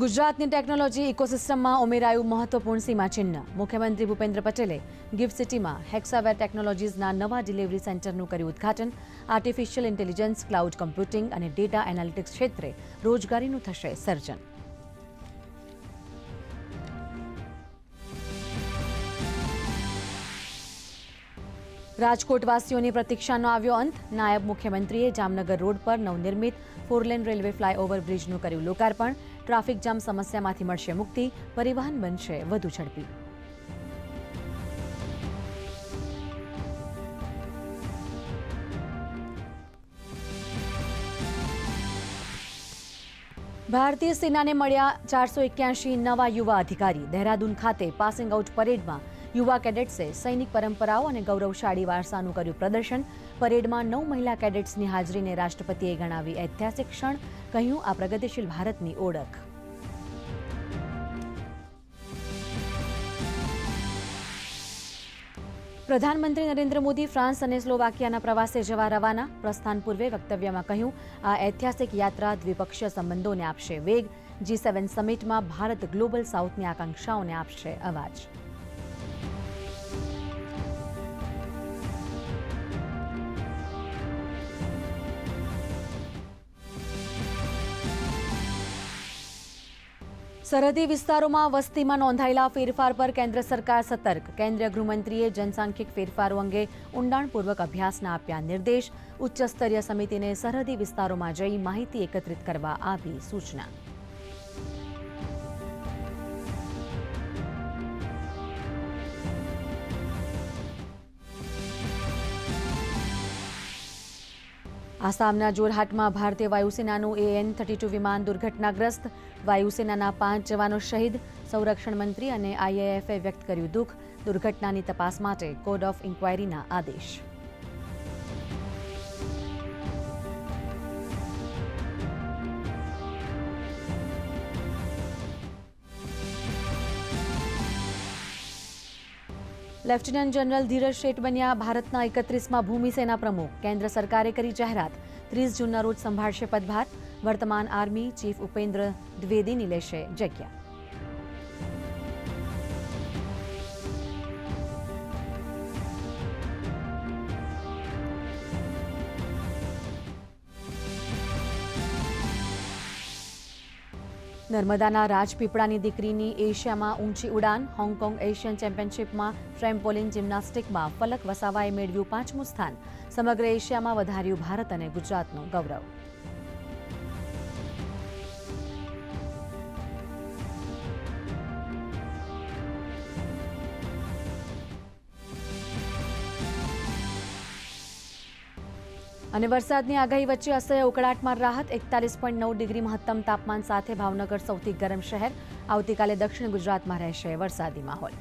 ગુજરાતની ટેકનોલોજી ઇકોસિસ્ટમમાં ઉમેરાયું મહત્વપૂર્ણ સીમાચિહ્ન. મુખ્યમંત્રી ભૂપેન્દ્ર પટેલે ગિફ્ટ સિટીમાં હેક્સાવેર ટેકનોલોજીઝના નવા ડિલિવરી સેન્ટરનું કર્યું ઉદ્ઘાટન. આર્ટિફિશિયલ ઇન્ટેલિજન્સ, ક્લાઉડ કમ્પ્યુટિંગ અને ડેટા એનાલિટિક્સ ક્ષેત્રે રોજગારીનું થશે સર્જન. રાજકોટવાસીઓની પ્રતીક્ષાનો આવ્યો અંત. નાયબ મુખ્યમંત્રીએ જામનગર રોડ પર નવનિર્મિત ફોરલેન રેલવે ફ્લાયઓવર બ્રિજનું કર્યું લોકાર્પણ. ટ્રાફિક જામ સમસ્યામાંથી મળશે મુક્તિ, પરિવહન બનશે વધુ ઝડપી. ભારતીય સેનાને મળ્યા 481 નવા યુવા અધિકારી. દહેરાદૂન ખાતે પાસિંગ આઉટ પરેડમાં યુવા કેડેટ્સે સૈનિક પરંપરાઓ અને ગૌરવશાળી વારસાનું કર્યું પ્રદર્શન. પરેડમાં 9 મહિલા કેડેટ્સની હાજરીને રાષ્ટ્રપતિએ ગણાવી ઐતિહાસિક ક્ષણ. કહ્યું, આ પ્રગતિશીલ ભારતની ઓળખ. પ્રધાનમંત્રી નરેન્દ્ર મોદી ફ્રાન્સ અને સ્લોવાકિયાના પ્રવાસે જવા રવાના. પ્રસ્થાન પૂર્વે વક્તવ્યમાં કહ્યું, આ ઐતિહાસિક યાત્રા દ્વિપક્ષીય સંબંધોને આપશે વેગ. G7 સમિટમાં ભારત ગ્લોબલ સાઉથની આકાંક્ષાઓને આપશે અવાજ. સરહદી વિસ્તારોમાં વસ્તીમાં નોંધાયેલા ફેરફાર પર કેન્દ્ર સરકાર સતર્ક. કેન્દ્રીય ગૃહમંત્રીએ જનસાંખ્યિક ફેરફારો અંગે ઊંડાણપૂર્વક અભ્યાસના આપ્યા નિર્દેશ. ઉચ્ચસ્તરીય સમિતિને સરહદી વિસ્તારોમાં જઈ માહિતી એકત્રિત કરવા આપી સૂચના. આસામના જોરહાટમાં ભારતીય વાયુસેનાનું AN-32 વિમાન દુર્ઘટનાગ્રસ્ત. વાયુસેનાના 5 જવાનો શહીદ. સંરક્ષણ મંત્રી અને IAFએ વ્યક્ત કર્યું દુઃખ. દુર્ઘટનાની તપાસ માટે કોડ ઓફ ઇન્ક્વાયરીના આદેશ. લેફ્ટનન્ટ જનરલ ધીરજ શેઠ બન્યા ભારતના 31મા ભૂમિસેના પ્રમુખ. કેન્દ્ર સરકારે કરી જાહેરાત. 30 જૂનના રોજ સંભાળશે પદભાર. વર્તમાન આર્મી ચીફ ઉપેન્દ્ર દ્વિવેદીની લેશે જગ્યા. નર્મદાના રાજપીપળાની દીકરીની એશિયામાં ઊંચી ઉડાન. હોંગકોંગ એશિયન ચેમ્પિયનશિપમાં ટ્રેમ્પોલિન જિમ્નાસ્ટિકમાં ફલક વસાવાએ મેળવ્યું 5મું સ્થાન. સમગ્ર એશિયામાં વધાર્યું ભારત અને ગુજરાતનું ગૌરવ. અને વરસાદની આગાહી વચ્ચે અસહ્ય ઉકળાટમાં રાહત. 41.9 ડિગ્રી મહત્તમ તાપમાન સાથે ભાવનગર સૌથી ગરમ શહેર. આવતીકાલે દક્ષિણ ગુજરાતમાં રહેશે વરસાદી માહોલ.